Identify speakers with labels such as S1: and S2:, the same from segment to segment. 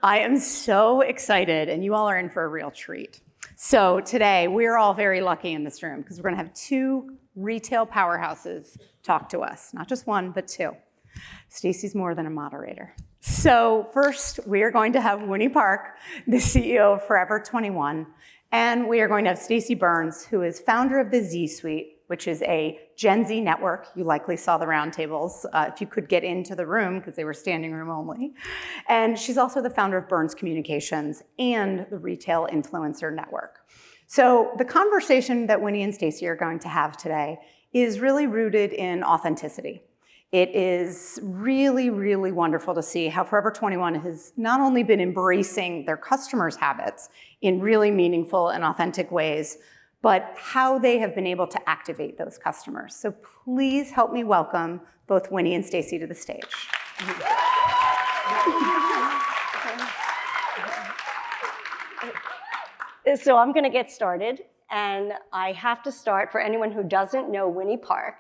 S1: I am so excited, and you all are in for a real treat. So today, we're all very lucky in this room because we're going to have two retail powerhouses talk to us. Not just one, but two. Stacy's more than a moderator. So first, we are going to have Winnie Park, the CEO of Forever 21, and we are going to have Stacy Berns, who is founder of the Z Suite, which is a Gen Z network. You likely saw the roundtables if you could get into the room because they were standing room only. And she's also the founder of Berns Communications and the Retail Influencer Network. So the conversation that Winnie and Stacy are going to have today is really rooted in authenticity. It is really, really wonderful to see how Forever 21 has not only been embracing their customers' habits in really meaningful and authentic ways, but how they have been able to activate those customers. So please help me welcome both Winnie and Stacy to the stage.
S2: So I'm going to get started, and I have to start for anyone who doesn't know Winnie Park.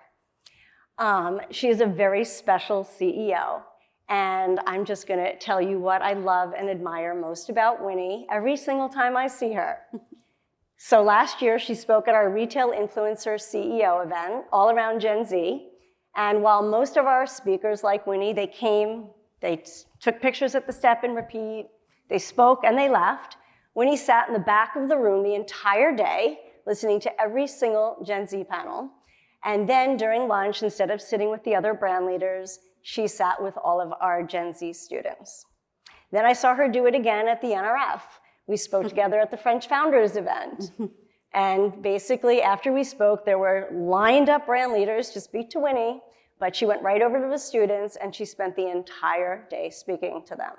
S2: She is a very special CEO, and I'm just going to tell you what I love and admire most about Winnie every single time I see her. So last year, she spoke at our Retail Influencer CEO event, all around Gen Z. And while most of our speakers, like Winnie, they came, they took pictures at the step and repeat, they spoke, and they left, Winnie sat in the back of the room the entire day, listening to every single Gen Z panel. And then during lunch, instead of sitting with the other brand leaders, she sat with all of our Gen Z students. Then I saw her do it again at the NRF. We spoke together at the French Founders event. And basically, after we spoke, there were lined up brand leaders to speak to Winnie, but she went right over to the students and she spent the entire day speaking to them.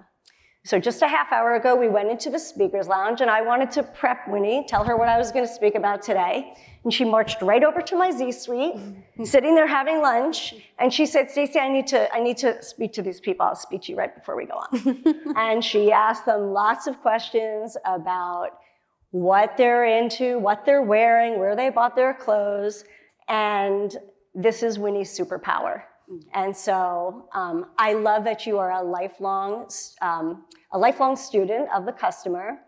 S2: So just a half hour ago, we went into the speaker's lounge and I wanted to prep Winnie, tell her what I was going to speak about today. And she marched right over to my Z Suite, sitting there having lunch. And she said, Stacy, I need to speak to these people. I'll speak to you right before we go on. And she asked them lots of questions about what they're into, what they're wearing, where they bought their clothes. And this is Winnie's superpower. And so I love that you are a lifelong student of the customer.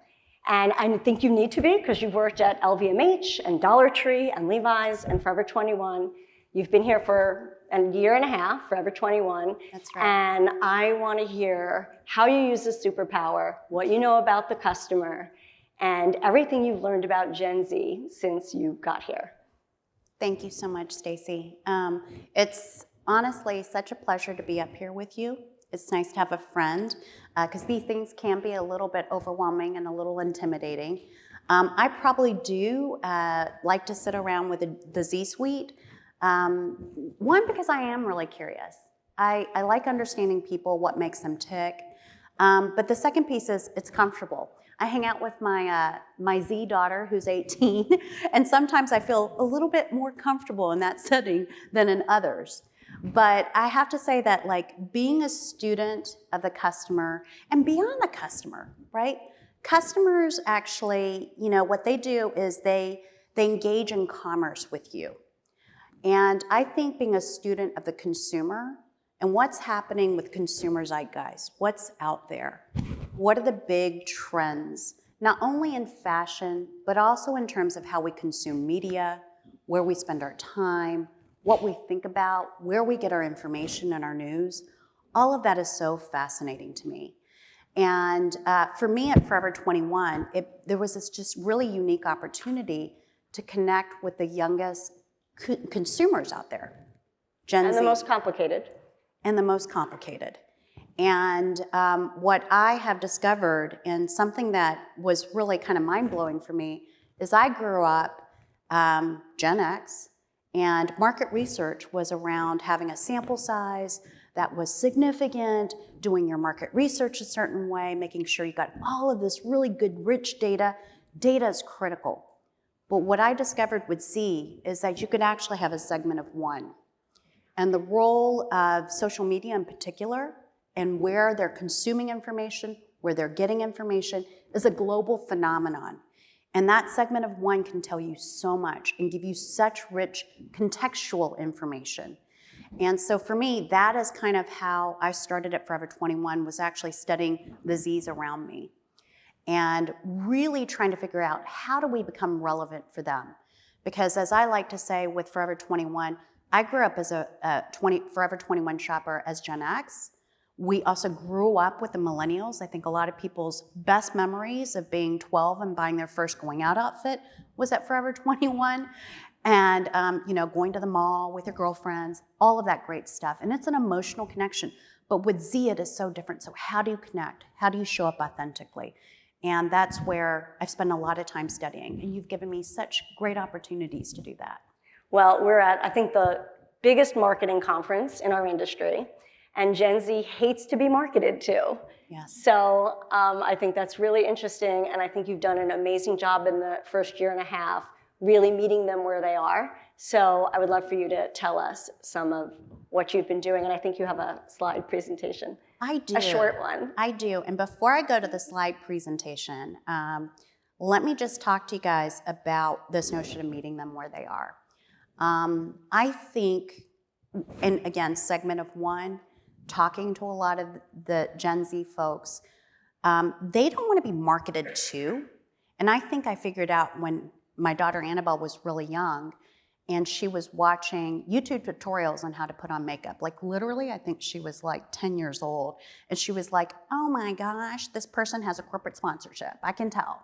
S2: And I think you need to be because you've worked at LVMH and Dollar Tree and Levi's and Forever 21. You've been here for a year and a half, Forever 21.
S3: That's right.
S2: And I want to hear how you use this superpower, what you know about the customer, and everything you've learned about Gen Z since you got here.
S3: Thank you so much, Stacy. It's honestly such a pleasure to be up here with you. It's nice to have a friend because these things can be a little bit overwhelming and a little intimidating. I probably do like to sit around with the Z Suite. One, because I am really curious. I like understanding people, what makes them tick. But the second piece is it's comfortable. I hang out with my Z daughter, who's 18, and sometimes I feel a little bit more comfortable in that setting than in others. But I have to say that, like, being a student of the customer and beyond the customer, right? Customers actually, you know, what they do is they engage in commerce with you. And I think being a student of the consumer and what's happening with consumer zeitgeist, what's out there, what are the big trends, not only in fashion, but also in terms of how we consume media, where we spend our time, what we think about, where we get our information and our news, all of that is so fascinating to me. And for me at Forever 21, there was this just really unique opportunity to connect with the youngest consumers out there, Gen Z.
S2: And the most complicated.
S3: And the most complicated. And what I have discovered, and something that was really kind of mind-blowing for me, is I grew up Gen X, and market research was around having a sample size that was significant, doing your market research a certain way, making sure you got all of this really good, rich data. Data is critical. But what I discovered with Z is that you could actually have a segment of one. And the role of social media in particular, and where they're consuming information, where they're getting information, is a global phenomenon. And that segment of one can tell you so much and give you such rich contextual information. And so for me, that is kind of how I started at Forever 21, was actually studying the Z's around me and really trying to figure out how do we become relevant for them. Because as I like to say with Forever 21, I grew up as a Forever 21 shopper as Gen X. We also grew up with the millennials. I think a lot of people's best memories of being 12 and buying their first going out outfit was at Forever 21. And going to the mall with your girlfriends, all of that great stuff. And it's an emotional connection. But with Z, it is so different. So how do you connect? How do you show up authentically? And that's where I've spent a lot of time studying. And you've given me such great opportunities to do that.
S2: Well, we're at, I think, the biggest marketing conference in our industry. And Gen Z hates to be marketed to.
S3: Yes.
S2: So I think that's really interesting. And I think you've done an amazing job in the first year and a half, really meeting them where they are. So I would love for you to tell us some of what you've been doing. And I think you have a slide presentation.
S3: I do.
S2: A short one.
S3: I do. And before I go to the slide presentation, let me just talk to you guys about this notion of meeting them where they are. I think, and again, segment of one, talking to a lot of the Gen Z folks, they don't want to be marketed to. And I think I figured out when my daughter Annabelle was really young, and she was watching YouTube tutorials on how to put on makeup. Like literally, I think she was like 10 years old. And she was like, oh my gosh, this person has a corporate sponsorship. I can tell.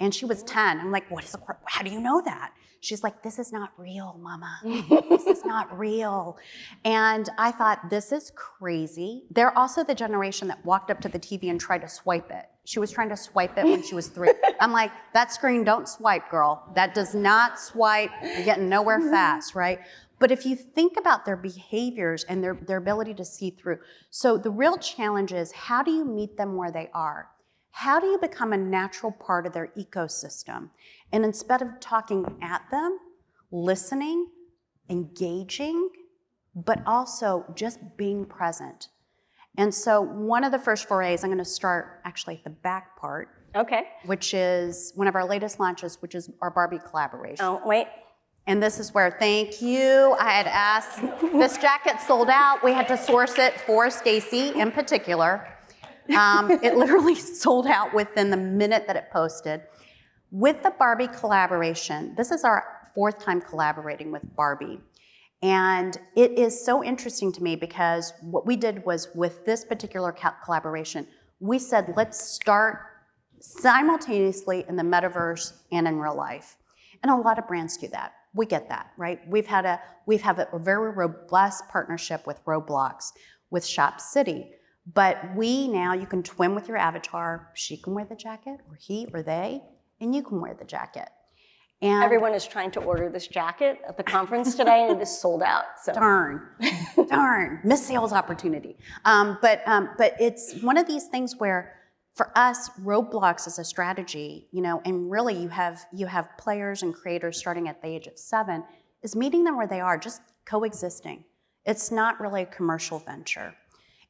S3: And she was 10. I'm like, how do you know that? She's like, this is not real, mama. This is not real. And I thought, this is crazy. They're also the generation that walked up to the TV and tried to swipe it. She was trying to swipe it when she was 3. I'm like, that screen, don't swipe, girl. That does not swipe. You're getting nowhere fast, right? But if you think about their behaviors and their ability to see through. So the real challenge is, how do you meet them where they are? How do you become a natural part of their ecosystem? And instead of talking at them, listening, engaging, but also just being present. And so one of the first forays, I'm going to start actually at the back part.
S2: Okay.
S3: Which is one of our latest launches, which is our Barbie collaboration.
S2: Oh, wait.
S3: And this is where, thank you, I had asked, this jacket sold out. We had to source it for Stacy in particular. It literally sold out within the minute that it posted. With the Barbie collaboration, this is our 4th time collaborating with Barbie. And it is so interesting to me because what we did was, with this particular collaboration, we said, let's start simultaneously in the metaverse and in real life. And a lot of brands do that. We get that, right? We've had a very robust partnership with Roblox, with Shop City. But you can twin with your avatar. She can wear the jacket, or he or they, and you can wear the jacket. And
S2: everyone is trying to order this jacket at the conference today, and it is sold out. So.
S3: Darn, missed sales opportunity. But it's one of these things where, for us, Roblox is a strategy, and really you have players and creators starting at the age of 7, is meeting them where they are, just coexisting. It's not really a commercial venture.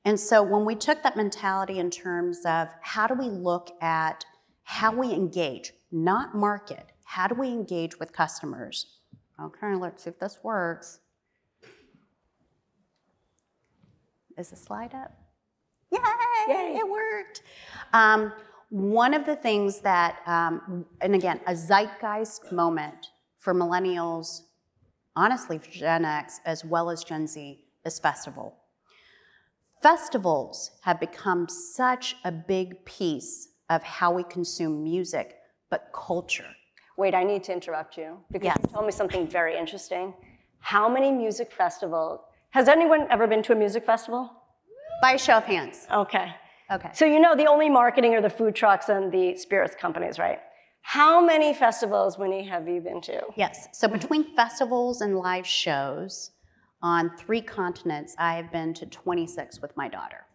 S3: And so when we took that mentality in terms of how do we look at how we engage, not market, how do we engage with customers? Okay, let's see if this works. Is the slide up? Yay! It worked. One of the things that, and again, a zeitgeist moment for millennials, honestly for Gen X as well as Gen Z, is festival. Festivals have become such a big piece of how we consume music, but culture.
S2: Wait, I need to interrupt you because you told me something very interesting. How many music festivals? Has anyone ever been to a music festival?
S3: By a show of hands.
S2: Okay.
S3: Okay.
S2: So the only marketing are the food trucks and the spirits companies, right? How many festivals, Winnie, have you been to?
S3: Yes. So between festivals and live shows on 3 continents, I have been to 26 with my daughter.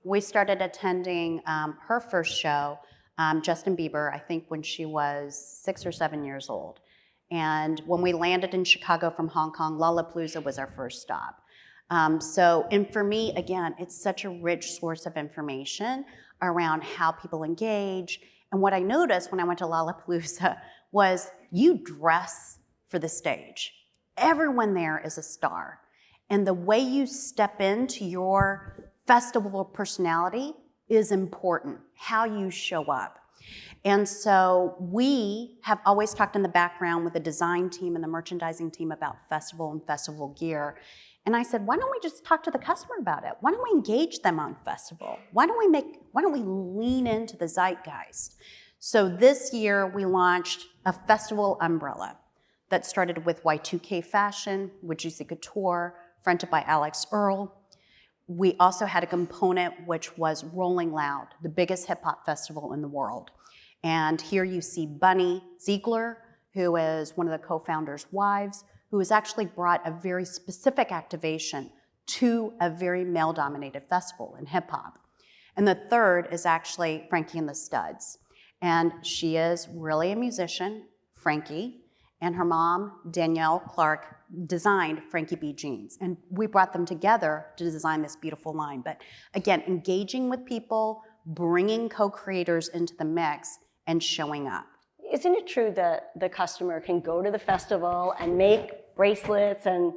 S3: We started attending her first show, Justin Bieber, I think when she was 6 or 7 years old. And when we landed in Chicago from Hong Kong, Lollapalooza was our first stop. And for me, again, it's such a rich source of information around how people engage. And what I noticed when I went to Lollapalooza was you dress for the stage. Everyone there is a star. And the way you step into your festival personality is important, how you show up. And so we have always talked in the background with the design team and the merchandising team about festival and festival gear. And I said, why don't we just talk to the customer about it? Why don't we engage them on festival? Why don't we lean into the zeitgeist? So this year we launched a festival umbrella that started with Y2K fashion, with Juicy Couture, fronted by Alex Earl. We also had a component which was Rolling Loud, the biggest hip hop festival in the world. And here you see Bunny Ziegler, who is one of the co-founders' wives, who has actually brought a very specific activation to a very male-dominated festival in hip hop. And the third is actually Frankie and the Studs. And she is really a musician, Frankie, and her mom, Danielle Clark, designed Frankie B jeans. And we brought them together to design this beautiful line. But again, engaging with people, bringing co-creators into the mix, and showing up.
S2: Isn't it true that the customer can go to the festival and make bracelets and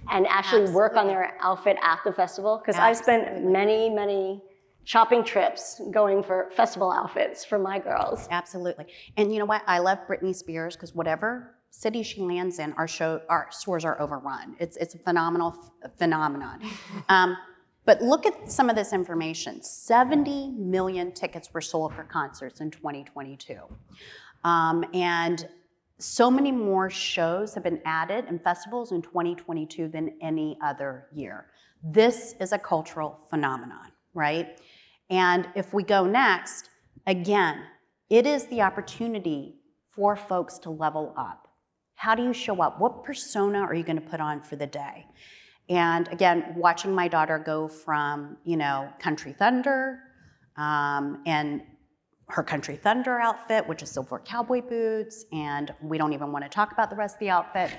S2: actually work on their outfit at the festival? Because I've spent many shopping trips going for festival outfits for my girls.
S3: Absolutely. And you know what? I love Britney Spears because whatever city she lands in, our stores are overrun. It's a phenomenal phenomenon. But look at some of this information. 70 million tickets were sold for concerts in 2022. And so many more shows have been added and festivals in 2022 than any other year. This is a cultural phenomenon, right? And if we go next, again, it is the opportunity for folks to level up. How do you show up? What persona are you going to put on for the day? And again, watching my daughter go from, Country Thunder, and her Country Thunder outfit, which is silver cowboy boots, and we don't even want to talk about the rest of the outfit,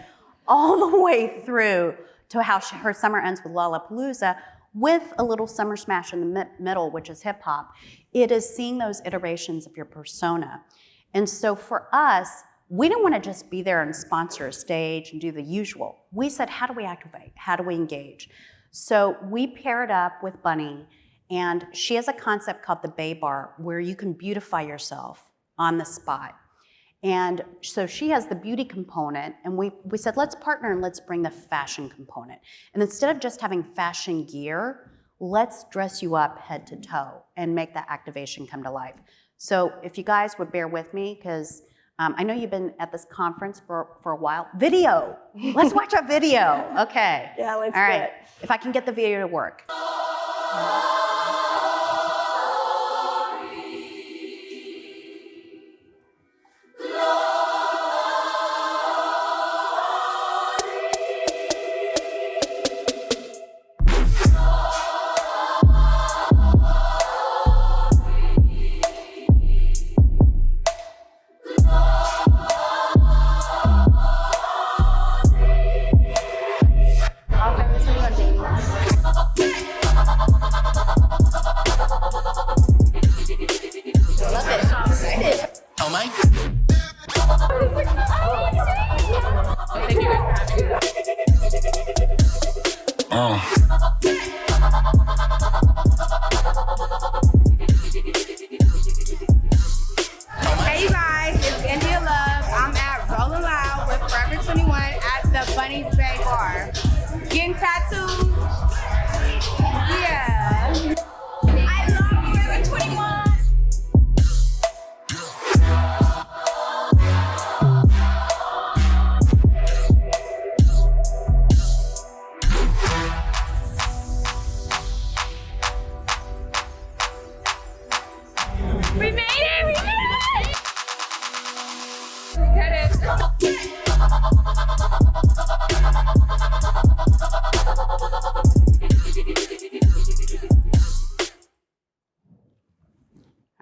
S3: all the way through to how her summer ends with Lollapalooza, with a little summer smash in the middle, which is hip hop. It is seeing those iterations of your persona. And so for us, we don't want to just be there and sponsor a stage and do the usual. We said, how do we activate? How do we engage? So we paired up with Bunny, and she has a concept called the Bay Bar, where you can beautify yourself on the spot. And so she has the beauty component, and we said, let's partner and let's bring the fashion component. And instead of just having fashion gear, let's dress you up head to toe and make that activation come to life. So if you guys would bear with me, because I know you've been at this conference for a while. Video. Let's watch a video. Okay.
S2: Yeah, let's
S3: All right.
S2: do it.
S3: If I can get the video to work.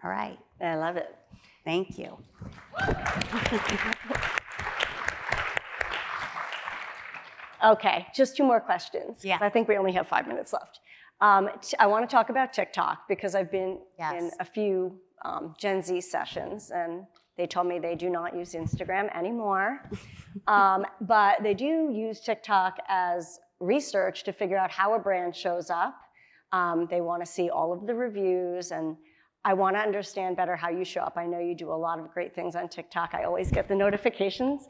S3: All right.
S2: I love it.
S3: Thank you.
S2: Okay, just two more questions.
S3: Yeah.
S2: I think we only have 5 minutes left. I want to talk about TikTok because I've been in a few Gen Z sessions, and they told me they do not use Instagram anymore. But they do use TikTok as research to figure out how a brand shows up. They want to see all of the reviews, and I want to understand better how you show up. I know you do a lot of great things on TikTok. I always get the notifications.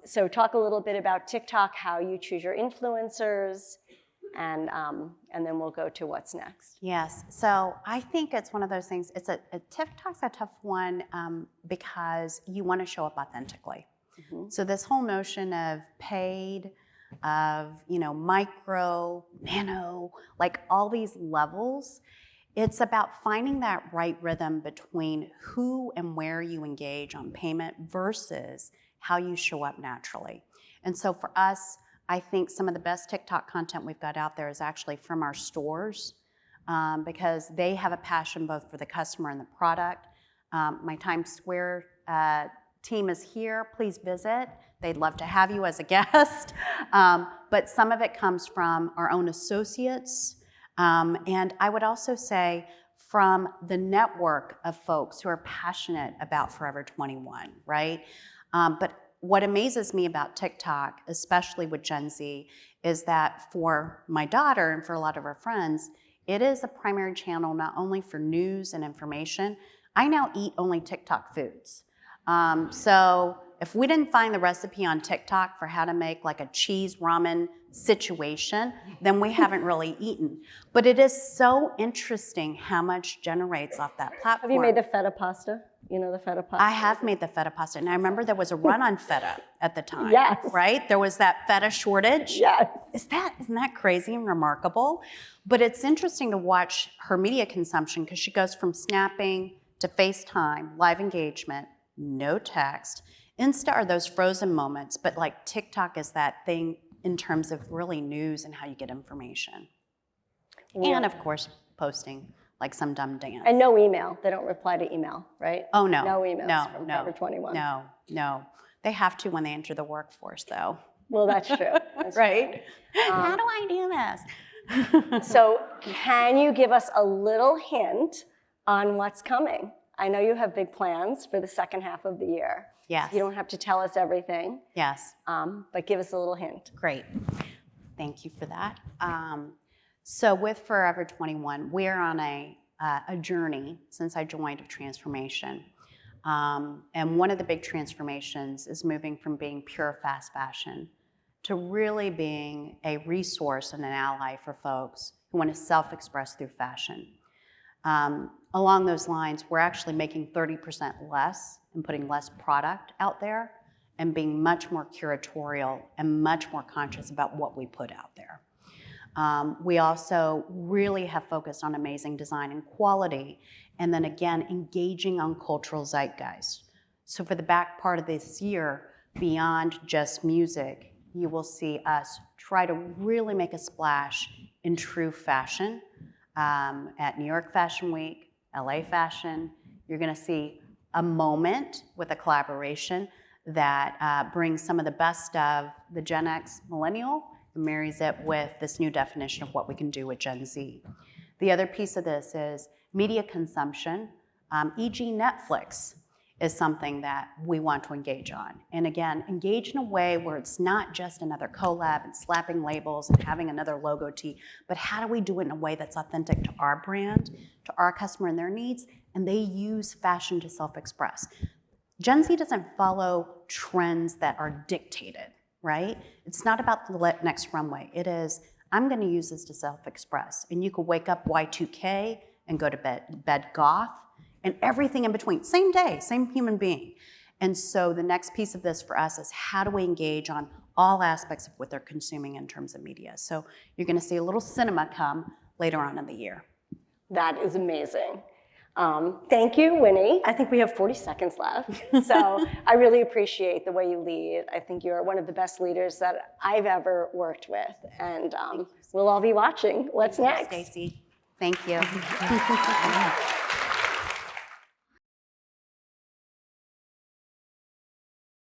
S2: So talk a little bit about TikTok, how you choose your influencers, and then we'll go to what's next.
S3: Yes, so I think it's one of those things, TikTok's a tough one because you want to show up authentically. Mm-hmm. So this whole notion of paid, of micro, nano, like all these levels, it's about finding that right rhythm between who and where you engage on payment versus how you show up naturally. And so for us, I think some of the best TikTok content we've got out there is actually from our stores because they have a passion both for the customer and the product. My Times Square team is here. Please visit. They'd love to have you as a guest. But some of it comes from our own associates. And I would also say from the network of folks who are passionate about Forever 21, right? But what amazes me about TikTok, especially with Gen Z, is that for my daughter and for a lot of our friends, it is a primary channel not only for news and information. I now eat only TikTok foods. So if we didn't find the recipe on TikTok for how to make like a cheese ramen situation, then we haven't really eaten. But it is so interesting how much generates off that platform.
S2: Have you made the feta pasta? You know the feta pasta?
S3: I have made the feta pasta, and I remember there was a run on feta at the time.
S2: Yes.
S3: Right? There was that feta shortage.
S2: Yes.
S3: Isn't that crazy and remarkable? But it's interesting to watch her media consumption because she goes from snapping to FaceTime, live engagement, no text. Insta are those frozen moments, but like TikTok is that thing in terms of really news and how you get information. Yeah. And of course, posting like some dumb dance.
S2: And no email. They don't reply to email, right?
S3: Oh, no.
S2: No emails from Forever 21.
S3: No. They have to when they enter the workforce, though.
S2: Well, that's true. That's
S3: right? How do I do this?
S2: So can you give us a little hint on what's coming? I know you have big plans for the second half of the year.
S3: Yes.
S2: You don't have to tell us everything.
S3: Yes.
S2: But give us a little hint.
S3: Great. Thank you for that. So with Forever 21, we're on a journey since I joined of transformation. And one of the big transformations is moving from being pure fast fashion to really being a resource and an ally for folks who want to self-express through fashion. Along those lines, we're actually making 30% less and putting less product out there and being much more curatorial and much more conscious about what we put out there. We also really have focused on amazing design and quality, and then again, engaging on cultural zeitgeist. So for the back part of this year, beyond just music, you will see us try to really make a splash in true fashion. At New York Fashion Week, LA Fashion, you're gonna see a moment with a collaboration that brings some of the best of the Gen X millennial and marries it with this new definition of what we can do with Gen Z. The other piece of this is media consumption, e.g. Netflix is something that we want to engage on. And again, engage in a way where it's not just another collab and slapping labels and having another logo tee, but how do we do it in a way that's authentic to our brand, to our customer and their needs, and they use fashion to self-express. Gen Z doesn't follow trends that are dictated, right? It's not about the next runway. It is, I'm gonna use this to self-express. And you could wake up Y2K and go to bed goth, and everything in between, same day, same human being. And so the next piece of this for us is how do we engage on all aspects of what they're consuming in terms of media. So you're gonna see a little cinema come later on in the year.
S2: That is amazing. Thank you, Winnie. I think we have 40 seconds left. So I really appreciate the way you lead. I think you're one of the best leaders that I've ever worked with. And we'll all be watching. What's next?
S3: Stacy, thank you.